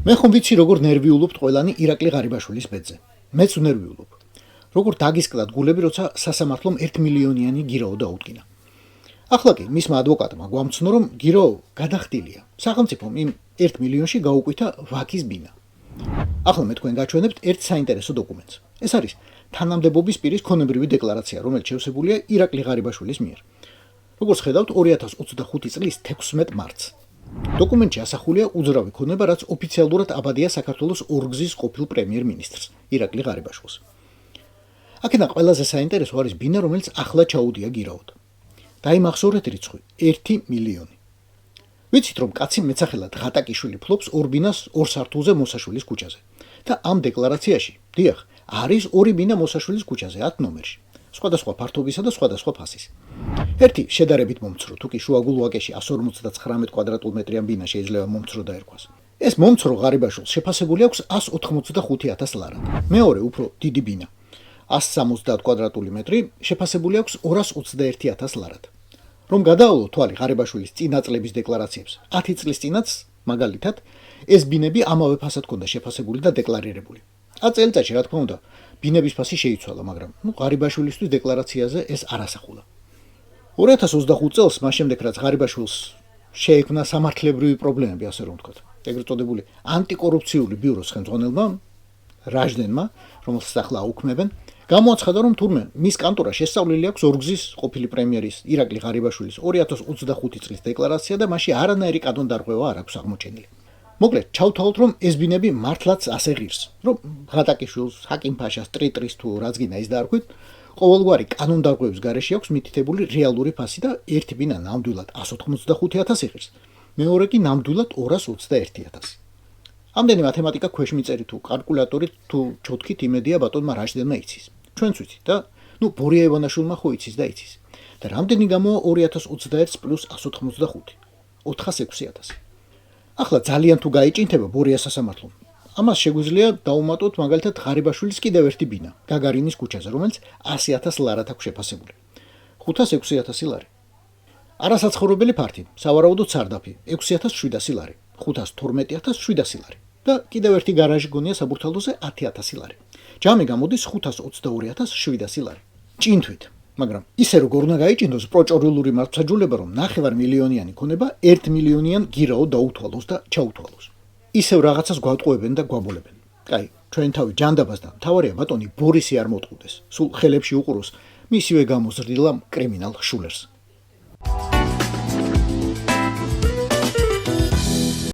მე ხომ ვიცი როგორ ნერვიულობთ ყველანი ირაკლი ღარიბაშვილის ბედზე. მეც ნერვიულობ. როგორ დაგისკდათ გულები, როცა სასამართლომ 1 მილიონიანი გირაო დაუდგინა. ახლა კი მისმა ადვოკატმა გვამცნო, რომ გირაო გადახდილია. სახელმწიფომ იმ 1 მილიონში გაუკვითა ვაკის ბინა. ახლა მე თქვენ გაჩვენებთ ერთ საინტერესო დოკუმენტს. ეს არის თანამდებობის პირის ქონებრივი დეკლარაცია, რომელიც შევსებულია ირაკლი ღარიბაშვილის მიერ. როგორც ხედავთ, 2025 წლის 16 მარტს. დოკუმენტში ასახულია უძრავი ქონება, რაც ოფიციალურად აბადია საქართველოს ორგზის ყოფილ პრემიერ-მინისტრს, ირაკლი ღარიბაშვილს. აქედან ყველაზე საინტერესო არის ბინა, რომელიც ახლა ჩაუდია გირაოდ. დაიმახსოვრეთ რიცხვი 1 მილიონი. ვიცით, რომ კაცი მეცახელად ღატაკიშვილი ფლობს ორ ბინას ორ სართულზე მოსაშვილის ქუჩაზე და ამ დეკლარაციაში, დიახ, არის ორი ბინა მოსაშვილის ქუჩაზე 10 ნომერში. სხვადასხვა ფართობისა და სხვადასხვა ფასის. ერთი შედარებით მომცრო, თუ კი შუაგულ ვაკეში 159 კვადრატულმეტრიან ბინა შეიძლება მომცრო დაერქვას. ეს მომცრო ღარიბაშვილს შეფასებული აქვს 185,000 ლარად. მეორე უფრო დიდი ბინა 170 კვადრატული მეტრი შეფასებული აქვს 221,000 ლარად. რომ გადაავლო თვალი ღარიბაშვილის წინა წლების დეკლარაციებს, 10 წლის წინაც, მაგალითად, ეს ბინები ამავე ფასად ჰქონდა შეფასებული და დეკლარირებული. 10 წელიწადში, რა თქმა უნდა, ბინების ფასი შეიცვალა, მაგრამ ღარიბაშვილისთვის დეკლარაციაზე ეს არ ასახულა. 2025 წელს, მას შემდეგ, რაც ღარიბაშვილს შეექმნა სამართლებრივი პრობლემები, ასე რომ ვთქვათ, ეგრეთ წოდებული ანტიკორუფციული ბიუროს ხელმძღვანელმა რაჟდენმა, რომელსაც ახლა აუქმებენ, გამოაცხადა, რომ თურმე მის კანტორა შესწავლილი აქვს ორგზის ყოფილი პრემიერის ირაკლი ღარიბაშვილის 2025 წლის დეკლარაცია და მასში არანაირი კანონდარღვევა არ აქვს აღმოჩენილი. მოკლედ, ჩავთვალოთ, რომ ეს ბინები მართლაც ასე ღირს, რომ ღატაკიშვილს, ჰაკიმ-ფაშას, ტრიტრის თუ რაც გინდა ის დაარქვით, ყოველგვარი კანონდარღვევის გარეშე აქვს მითითებული რეალური ფასი და ერთი ბინა ნამდვილად 185,000 იღებს, მეორე კი ნამდვილად 221,000. ამდენი მათემატიკა ქვეშ მიწერი თუ კალკულატორით თუ ჩოთქით იმედია ბატონმა რაჟდენმა იცის. ჩვენც ვიცით და ბორია ივანაშვილმა ხო იცის და იცის. და რამდენი გამოა 2021 პლუს 185? 406,000. ახლა ძალიან თუ გაიჭინთება ბორია სასამართლომ. ამას შეგვიძლია დაუმატოთ მაგალითად ღარიბაშვილის კიდევ ერთი ბინა, გაგარინის ქუჩაზე, რომელიც 100,000 ლარად აქვს შეფასებული. 506,000 ლარი. არასაცხოვრებელი ფართი, სავარაუდოდ სარდაფი, 6,700 ლარი, 512,700 ლარი. და კიდევ ერთი გარაჟი გონია საბურთალოზე 10,000 ლარი. ჯამი გამოდის 522,700 ლარი. ჭინთვით, მაგრამ ისე როგორ უნდა გაიჭინოს პროჭორილური მართლმსაჯულება, რომ 9 მილიონიანი ქონება 1 მილიონიან გირაო დაუთვალოს და ჩაუთვალოს. ისევ რაღაცას გვატყუებენ და გვაბოლებენ. კაი, ჩვენ თავი ჯანდაბას და მთავარია ბატონი ბორისი არ მოტყუდეს. სულ ხელებში უყუროს მისივე გამოზრდილ კრიმინალ შულერს.